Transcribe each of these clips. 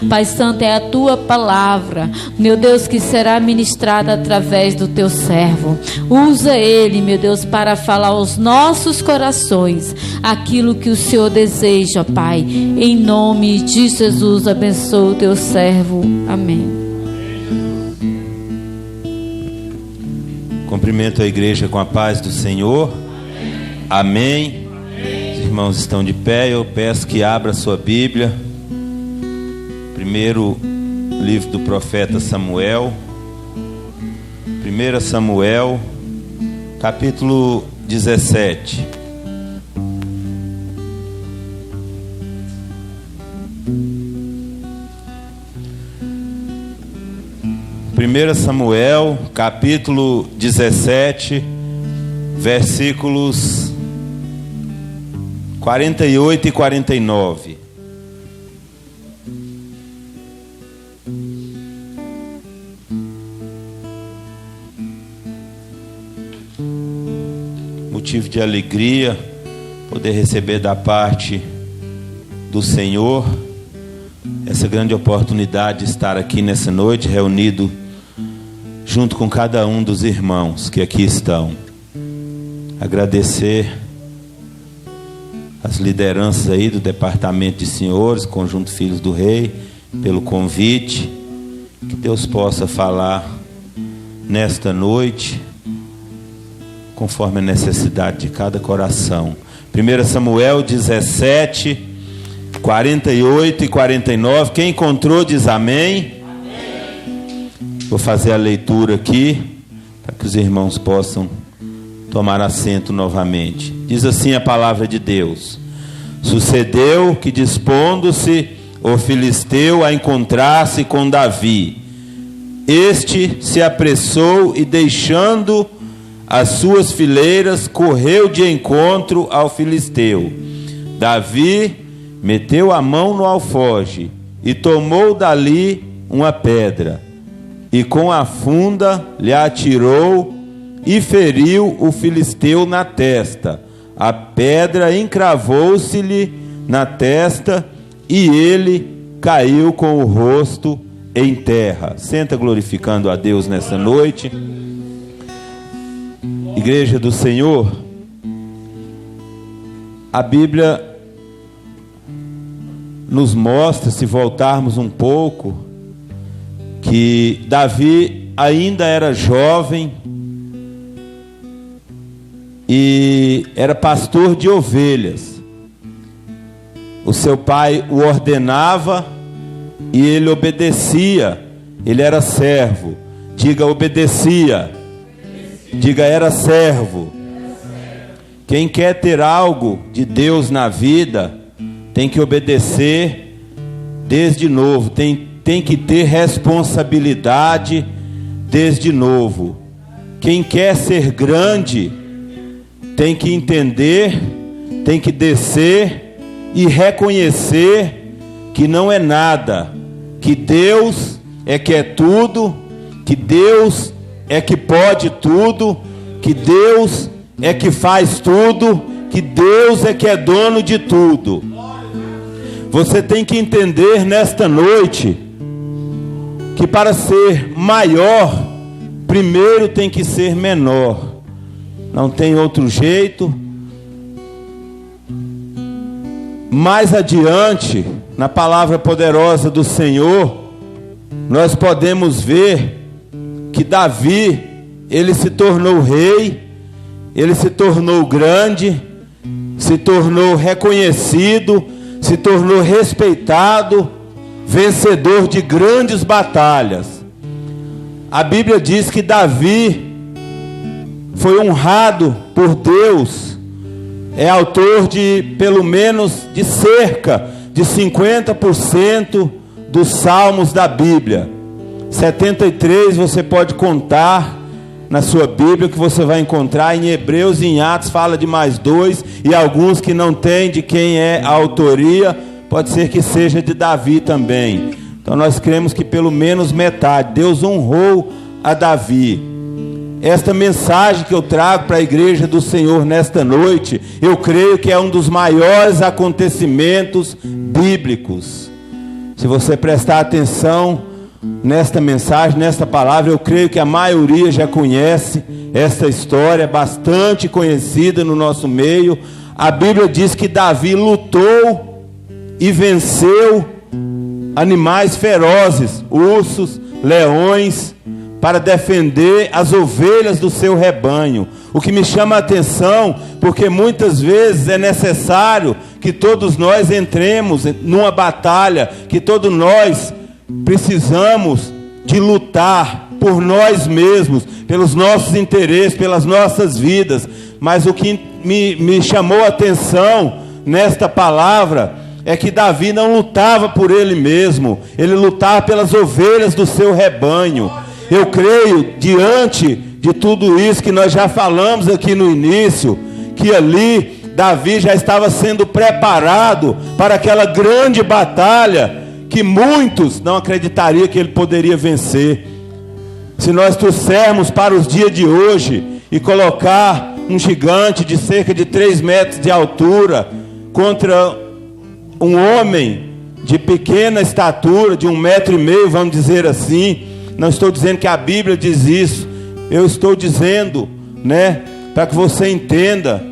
Pai Santo, é a tua palavra, meu Deus, que será ministrada através do teu servo. Usa ele, meu Deus, para falar aos nossos corações aquilo que o Senhor deseja, Pai. Em nome de Jesus, abençoa o teu servo. Amém. Cumprimento a igreja com a paz do Senhor. Amém. Os irmãos estão de pé. Eu peço que abra sua Bíblia. Primeiro livro do profeta Samuel, 1 Samuel, capítulo 17. Primeira Samuel, capítulo 17, versículos 48 e 49. Motivo de alegria poder receber da parte do Senhor essa grande oportunidade de estar aqui nessa noite reunido junto com cada um dos irmãos que aqui estão. Agradecer as lideranças aí do Departamento de Senhores, Conjunto Filhos do Rei, pelo convite. Que Deus possa falar nesta noite conforme a necessidade de cada coração. 1 Samuel 17, 48 e 49. Quem encontrou diz amém. Amém. Vou fazer a leitura aqui para que os irmãos possam tomar assento novamente. Diz assim a palavra de Deus: Sucedeu que, dispondo-se o filisteu a encontrar-se com Davi, este se apressou e, deixando as suas fileiras, correu de encontro ao filisteu. Davi meteu a mão no alforje e tomou dali uma pedra, e com a funda lhe atirou e feriu o filisteu na testa. A pedra encravou-se-lhe na testa e ele caiu com o rosto em terra. Senta glorificando a Deus nessa noite. Igreja do Senhor, a Bíblia nos mostra, se voltarmos um pouco, que Davi ainda era jovem e era pastor de ovelhas. O seu pai o ordenava e ele obedecia. Ele era servo. Diga, obedecia. Diga, era servo. Quem quer ter algo de Deus na vida tem que obedecer desde novo, tem que ter responsabilidade desde novo. Quem quer ser grande tem que entender, tem que descer e reconhecer que não é nada, que Deus é que é tudo, que Deus é que pode tudo, que Deus é que faz tudo, que Deus é que é dono de tudo. Você tem que entender nesta noite que para ser maior, primeiro tem que ser menor. Não tem outro jeito. Mais adiante, na palavra poderosa do Senhor, nós podemos ver que Davi, ele se tornou rei, ele se tornou grande, se tornou reconhecido, se tornou respeitado, vencedor de grandes batalhas. A Bíblia diz que Davi foi honrado por Deus, é autor de pelo menos de cerca de 50% dos salmos da Bíblia. 73 você pode contar na sua Bíblia, que você vai encontrar em Hebreus e em Atos, fala de mais 2, e alguns que não tem de quem é a autoria, pode ser que seja de Davi também. Então nós cremos que pelo menos metade. Deus honrou a Davi. Esta mensagem que eu trago para a igreja do Senhor nesta noite, eu creio que é um dos maiores acontecimentos bíblicos. Se você prestar atenção nesta mensagem, nesta palavra, eu creio que a maioria já conhece esta história, bastante conhecida no nosso meio. A Bíblia diz que Davi lutou e venceu animais ferozes, ursos, leões, para defender as ovelhas do seu rebanho. O que me chama a atenção, porque muitas vezes é necessário que todos nós entremos numa batalha, que todos nós precisamos de lutar por nós mesmos, pelos nossos interesses, pelas nossas vidas. Mas o que me chamou a atenção nesta palavra é que Davi não lutava por ele mesmo, ele lutava pelas ovelhas do seu rebanho. Eu creio, diante de tudo isso que nós já falamos aqui no início, que ali Davi já estava sendo preparado para aquela grande batalha que muitos não acreditariam que ele poderia vencer. Se nós trouxermos para os dias de hoje e colocar um gigante de cerca de 3 metros de altura contra um homem de pequena estatura, de 1,5 metro, vamos dizer assim, não estou dizendo que a Bíblia diz isso, eu estou dizendo, para que você entenda,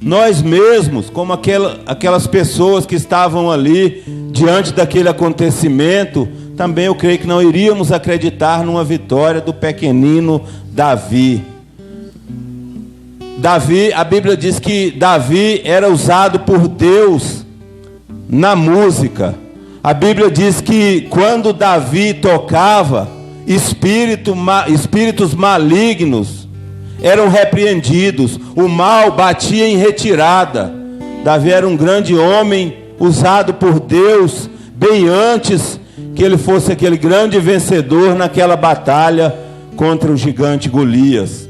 nós mesmos, como aquelas pessoas que estavam ali diante daquele acontecimento, também eu creio que não iríamos acreditar numa vitória do pequenino Davi. A Bíblia diz que Davi era usado por Deus na música. A Bíblia diz que quando Davi tocava, espíritos malignos eram repreendidos, o mal batia em retirada. Davi era um grande homem usado por Deus, bem antes que ele fosse aquele grande vencedor naquela batalha contra o gigante Golias.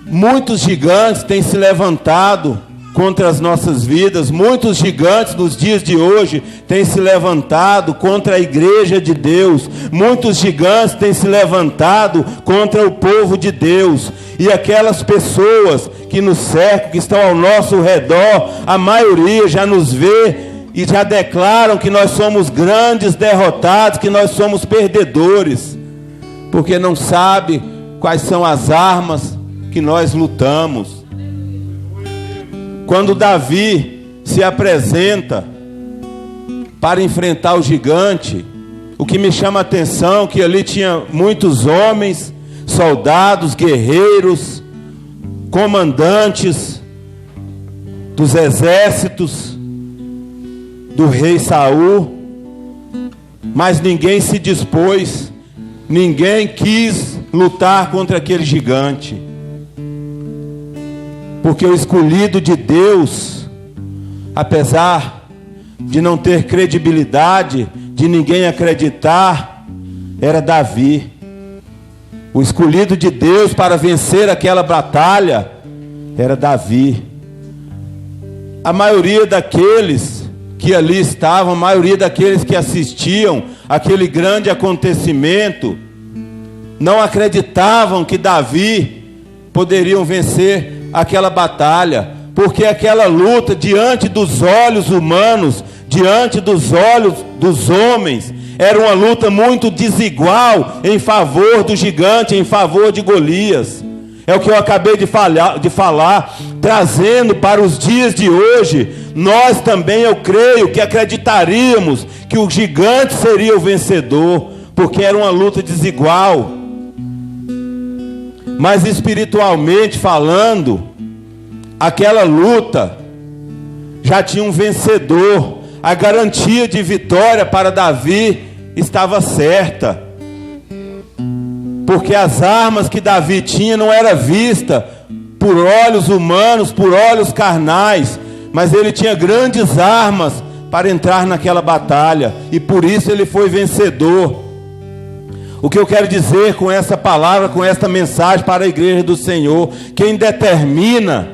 Muitos gigantes têm se levantado contra as nossas vidas, muitos gigantes nos dias de hoje têm se levantado contra a igreja de Deus, muitos gigantes têm se levantado contra o povo de Deus, e aquelas pessoas que nos cercam, que estão ao nosso redor, a maioria já nos vê e já declaram que nós somos grandes derrotados, que nós somos perdedores, porque não sabe quais são as armas que nós lutamos. Quando Davi se apresenta para enfrentar o gigante, o que me chama a atenção é que ali tinha muitos homens, soldados, guerreiros, comandantes dos exércitos do rei Saul, mas ninguém se dispôs, ninguém quis lutar contra aquele gigante. Porque o escolhido de Deus, apesar de não ter credibilidade, de ninguém acreditar, era Davi. O escolhido de Deus para vencer aquela batalha era Davi. A maioria daqueles que ali estavam, a maioria daqueles que assistiam aquele grande acontecimento, não acreditavam que Davi poderiam vencer aquela batalha, porque aquela luta diante dos olhos humanos, diante dos olhos dos homens, era uma luta muito desigual em favor do gigante, em favor de Golias. É o que eu acabei de falar, trazendo para os dias de hoje. Nós também, eu creio, que acreditaríamos que o gigante seria o vencedor, porque era uma luta desigual. Mas espiritualmente falando, aquela luta já tinha um vencedor. A garantia de vitória para Davi estava certa, porque as armas que Davi tinha não era vista por olhos humanos, por olhos carnais, mas ele tinha grandes armas para entrar naquela batalha, e por isso ele foi vencedor. O que eu quero dizer com essa palavra, com esta mensagem para a igreja do Senhor: quem determina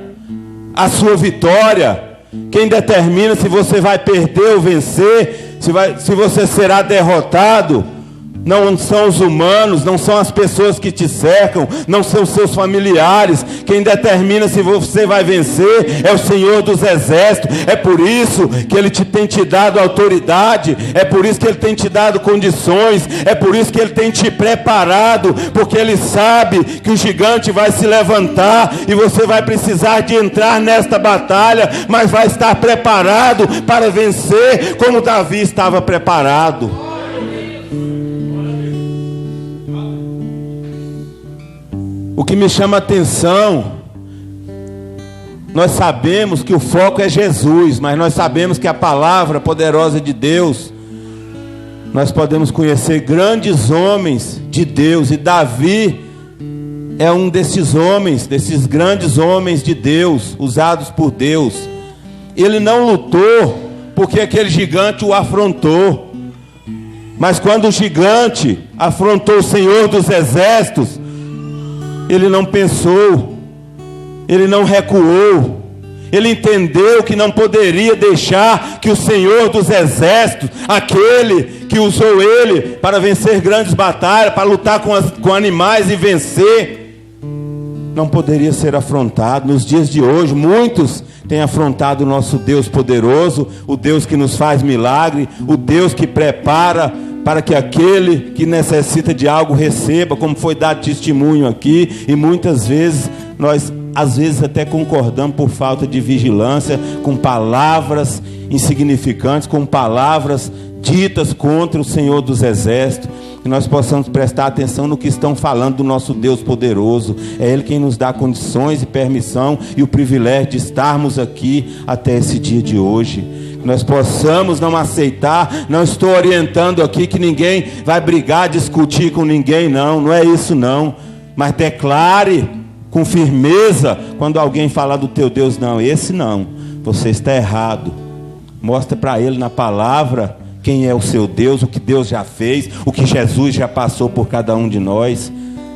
a sua vitória, quem determina se você vai perder ou vencer, se você será derrotado, Não são os humanos, não são as pessoas que te cercam, não são os seus familiares. Quem determina se você vai vencer é o Senhor dos Exércitos. É por isso que Ele tem te dado autoridade, é por isso que Ele tem te dado condições, é por isso que Ele tem te preparado, porque Ele sabe que o gigante vai se levantar e você vai precisar de entrar nesta batalha, mas vai estar preparado para vencer, como Davi estava preparado. O que me chama a atenção, nós sabemos que o foco é Jesus, mas nós sabemos que a palavra poderosa de Deus, nós podemos conhecer grandes homens de Deus, e Davi é um desses homens, desses grandes homens de Deus, usados por Deus. Ele não lutou porque aquele gigante o afrontou, mas quando o gigante afrontou o Senhor dos Exércitos, ele não pensou, ele não recuou, ele entendeu que não poderia deixar que o Senhor dos Exércitos, aquele que usou ele para vencer grandes batalhas, para lutar com animais e vencer, não poderia ser afrontado. Nos dias de hoje, muitos têm afrontado o nosso Deus poderoso, o Deus que nos faz milagre, o Deus que prepara para que aquele que necessita de algo receba, como foi dado testemunho aqui. E muitas vezes, nós às vezes até concordamos por falta de vigilância, com palavras insignificantes, com palavras ditas contra o Senhor dos Exércitos. Que nós possamos prestar atenção no que estão falando do nosso Deus poderoso. É Ele quem nos dá condições e permissão e o privilégio de estarmos aqui até esse dia de hoje. Nós possamos não aceitar. Não estou orientando aqui que ninguém vai brigar, discutir com ninguém, não é isso não, mas declare com firmeza quando alguém falar do teu Deus. Não, esse não, você está errado. Mostra para ele na palavra quem é o seu Deus, o que Deus já fez, o que Jesus já passou por cada um de nós.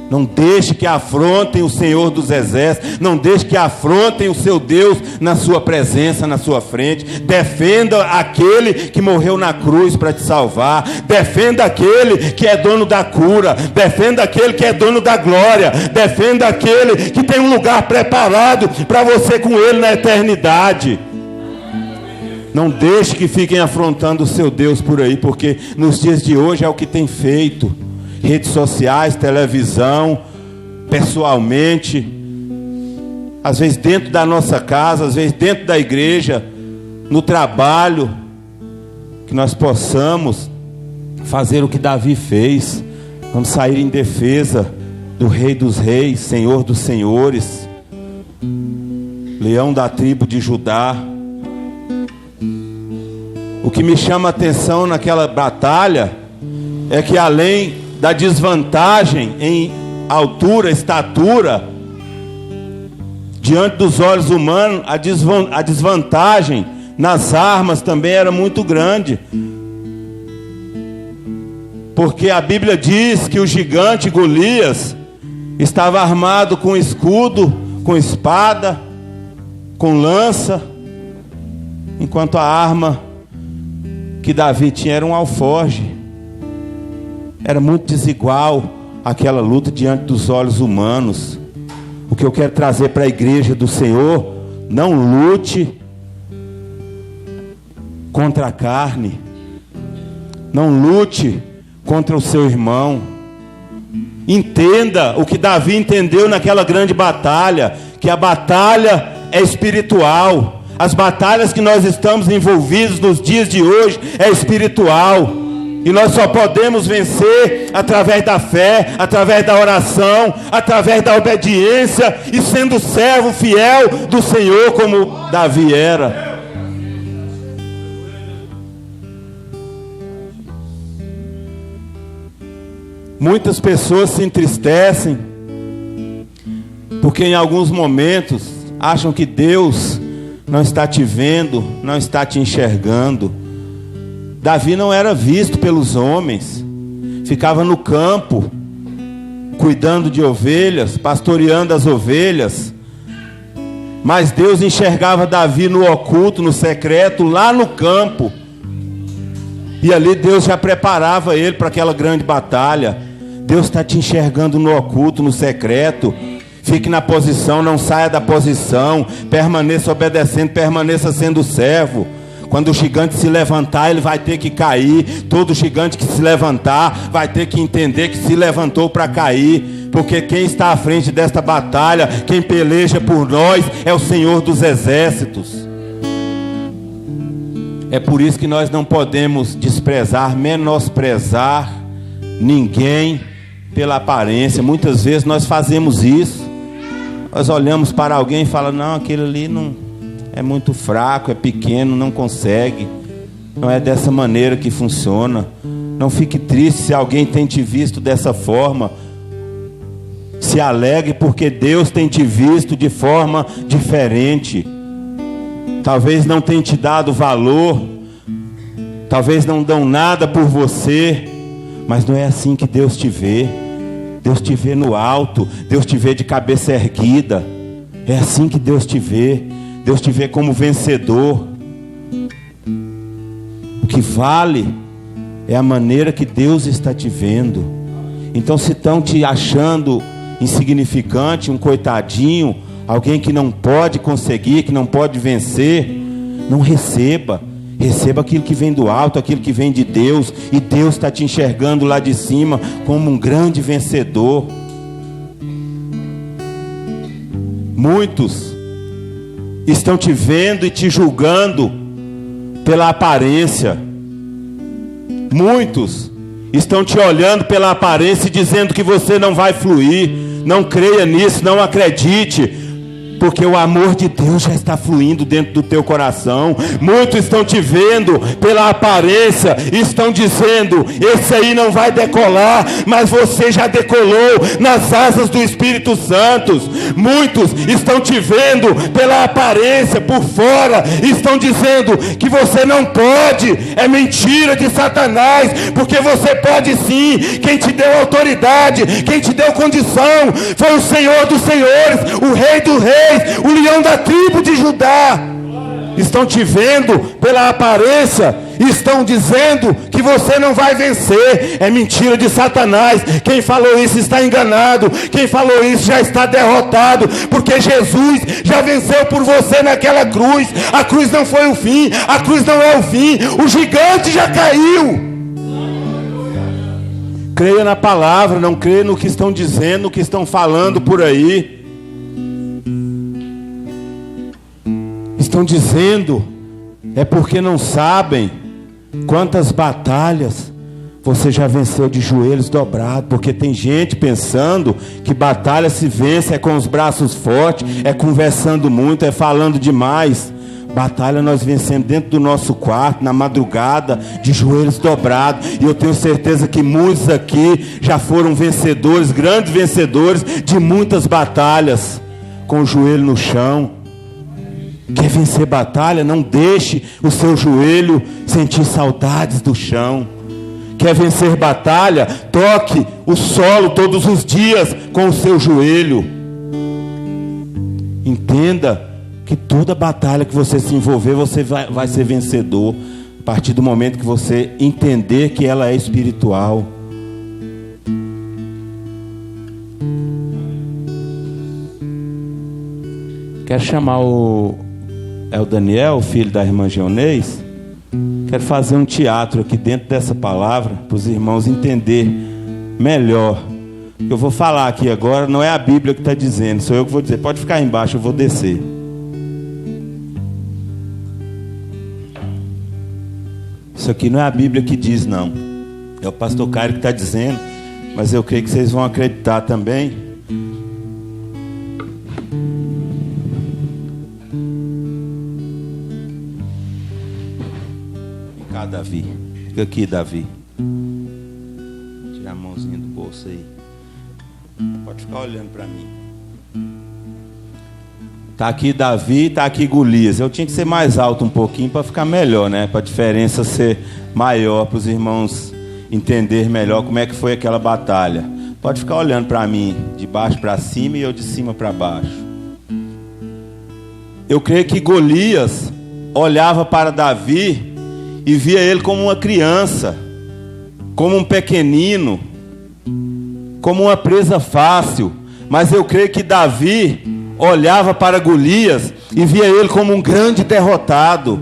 Não deixe que afrontem o Senhor dos Exércitos. Não deixe que afrontem o seu Deus na sua presença, na sua frente. Defenda aquele que morreu na cruz para te salvar. Defenda aquele que é dono da cura. Defenda aquele que é dono da glória. Defenda aquele que tem um lugar preparado para você com ele na eternidade. Não deixe que fiquem afrontando o seu Deus por aí, porque nos dias de hoje é o que tem feito. Redes sociais, televisão, pessoalmente, às vezes dentro da nossa casa, às vezes dentro da igreja, no trabalho, que nós possamos fazer o que Davi fez. Vamos sair em defesa do Rei dos Reis, Senhor dos Senhores, Leão da tribo de Judá. O que me chama a atenção naquela batalha é que, além da desvantagem em altura, estatura, diante dos olhos humanos, a desvantagem nas armas também era muito grande. Porque a Bíblia diz que o gigante Golias estava armado com escudo, com espada, com lança, enquanto a arma que Davi tinha era um alforje. Era muito desigual aquela luta diante dos olhos humanos. O que eu quero trazer para a igreja do Senhor: não lute contra a carne, não lute contra o seu irmão. Entenda o que Davi entendeu naquela grande batalha, que a batalha é espiritual. As batalhas que nós estamos envolvidos nos dias de hoje é espiritual. E nós só podemos vencer através da fé, através da oração, através da obediência e sendo servo fiel do Senhor, como Davi era. Muitas pessoas se entristecem porque em alguns momentos acham que Deus não está te vendo, não está te enxergando. Davi não era visto pelos homens, ficava no campo, cuidando de ovelhas, pastoreando as ovelhas, mas Deus enxergava Davi no oculto, no secreto, lá no campo. E ali Deus já preparava ele para aquela grande batalha. Deus está te enxergando no oculto, no secreto. Fique na posição, não saia da posição. Permaneça obedecendo, permaneça sendo servo. Quando o gigante se levantar, ele vai ter que cair. Todo gigante que se levantar vai ter que entender que se levantou para cair. Porque quem está à frente desta batalha, quem peleja por nós, é o Senhor dos Exércitos. É por isso que nós não podemos desprezar, menosprezar ninguém pela aparência. Muitas vezes nós fazemos isso. Nós olhamos para alguém e falamos: não, aquele ali não é muito fraco, é pequeno, não consegue. Não é dessa maneira que funciona. Não fique triste se alguém tem te visto dessa forma. Se alegre porque Deus tem te visto de forma diferente. Talvez não tenha te dado valor, talvez não dão nada por você, mas não é assim que Deus te vê. Deus te vê no alto, Deus te vê de cabeça erguida. É assim que Deus te vê. Deus te vê como vencedor. O que vale é a maneira que Deus está te vendo. Então, se estão te achando insignificante, um coitadinho, alguém que não pode conseguir, que não pode vencer, não receba. Receba aquilo que vem do alto, aquilo que vem de Deus. E Deus está te enxergando lá de cima como um grande vencedor. Muitos estão te vendo e te julgando pela aparência. Muitos estão te olhando pela aparência e dizendo que você não vai fluir. Não creia nisso, não acredite, porque o amor de Deus já está fluindo dentro do teu coração. Muitos estão te vendo pela aparência, estão dizendo: esse aí não vai decolar, mas você já decolou nas asas do Espírito Santo. Muitos estão te vendo pela aparência, por fora, estão dizendo que você não pode. É mentira de Satanás, porque você pode sim. Quem te deu autoridade, quem te deu condição, foi o Senhor dos Senhores, o Rei dos Reis, o leão da tribo de Judá. Estão te vendo pela aparência, estão dizendo que você não vai vencer. É mentira de Satanás. Quem falou isso está enganado. Quem falou isso já está derrotado, porque Jesus já venceu por você naquela cruz. A cruz não foi o fim, a cruz não é o fim. O gigante já caiu. Creia na palavra, não creia no que estão dizendo, no que estão falando por aí. Estão dizendo, é porque não sabem quantas batalhas você já venceu de joelhos dobrados. Porque tem gente pensando que batalha se vence é com os braços fortes, é conversando muito, é falando demais. Batalha nós vencemos dentro do nosso quarto, na madrugada, de joelhos dobrados. E eu tenho certeza que muitos aqui já foram vencedores, grandes vencedores de muitas batalhas, com o joelho no chão. Quer vencer batalha? Não deixe o seu joelho sentir saudades do chão. Quer vencer batalha? Toque o solo todos os dias com o seu joelho. Entenda que toda batalha que você se envolver, você vai ser vencedor. A partir do momento que você entender que ela é espiritual. Quero chamar o Daniel, o filho da irmã Geonês. Quero fazer um teatro aqui dentro dessa palavra, para os irmãos entenderem melhor. Eu vou falar aqui agora, não é a Bíblia que está dizendo, sou eu que vou dizer. Pode ficar aí embaixo, eu vou descer. Isso aqui não é a Bíblia que diz, não. É o pastor Caio que está dizendo, mas eu creio que vocês vão acreditar também. Davi, fica aqui, Davi. Tira a mãozinha do bolso aí. Pode ficar olhando para mim. Tá aqui Davi, tá aqui Golias. Eu tinha que ser mais alto um pouquinho para ficar melhor, né? Para a diferença ser maior, para os irmãos entender melhor como é que foi aquela batalha. Pode ficar olhando para mim, de baixo para cima e eu de cima para baixo. Eu creio que Golias olhava para Davi e via ele como uma criança, como um pequenino, como uma presa fácil. Mas eu creio que Davi olhava para Golias e via ele como um grande derrotado.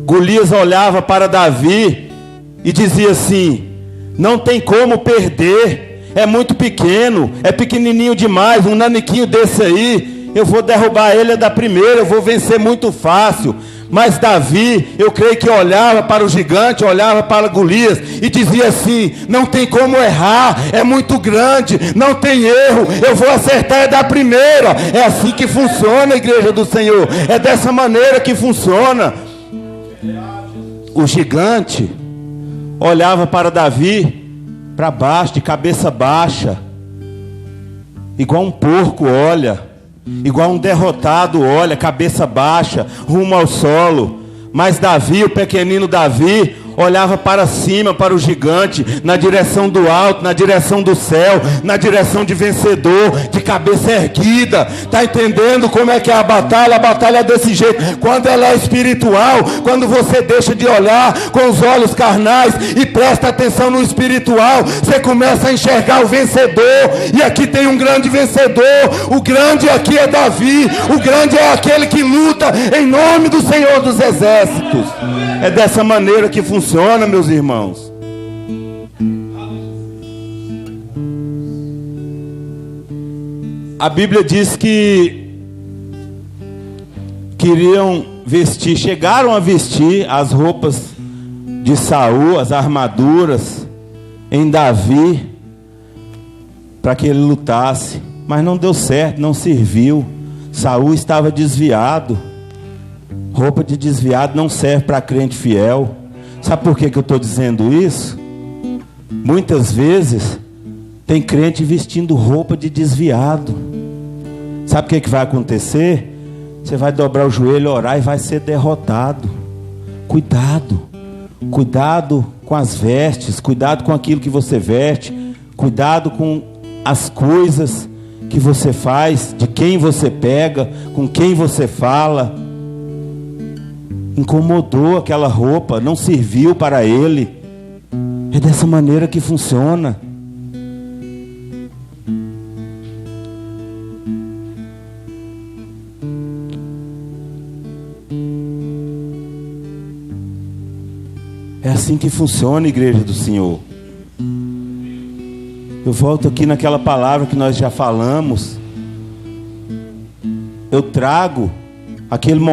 Golias olhava para Davi e dizia assim: não tem como perder, é muito pequeno, é pequenininho demais, um naniquinho desse aí, eu vou derrubar ele da primeira, eu vou vencer muito fácil. Mas Davi, eu creio que olhava para o gigante, olhava para Golias e dizia assim: não tem como errar, é muito grande, não tem erro, eu vou acertar da primeira. É assim que funciona a igreja do Senhor, é dessa maneira que funciona. O gigante olhava para Davi, para baixo, de cabeça baixa, igual um porco olha, igual um derrotado olha, cabeça baixa, rumo ao solo. Mas Davi, o pequenino Davi, olhava para cima, para o gigante, na direção do alto, na direção do céu, na direção de vencedor, de cabeça erguida. Está entendendo como é que é a batalha? A batalha é desse jeito. Quando ela é espiritual, quando você deixa de olhar com os olhos carnais e presta atenção no espiritual, você começa a enxergar o vencedor. E aqui tem um grande vencedor. O grande aqui é Davi. O grande é aquele que luta em nome do Senhor dos Exércitos. É dessa maneira que funciona, meus irmãos. A Bíblia diz que queriam vestir, chegaram a vestir as roupas de Saul, as armaduras em Davi, para que ele lutasse, mas não deu certo, não serviu. Saul estava desviado. Roupa de desviado não serve para crente fiel. Sabe por que eu estou dizendo isso? Muitas vezes tem crente vestindo roupa de desviado. Sabe o que vai acontecer? Você vai dobrar o joelho, orar e vai ser derrotado. Cuidado. Cuidado com as vestes. Cuidado com aquilo que você veste. Cuidado com as coisas que você faz, de quem você pega, com quem você fala. Incomodou aquela roupa, não serviu para ele. É dessa maneira que funciona. É assim que funciona a igreja do Senhor. Eu volto aqui naquela palavra que nós já falamos. Eu trago aquele momento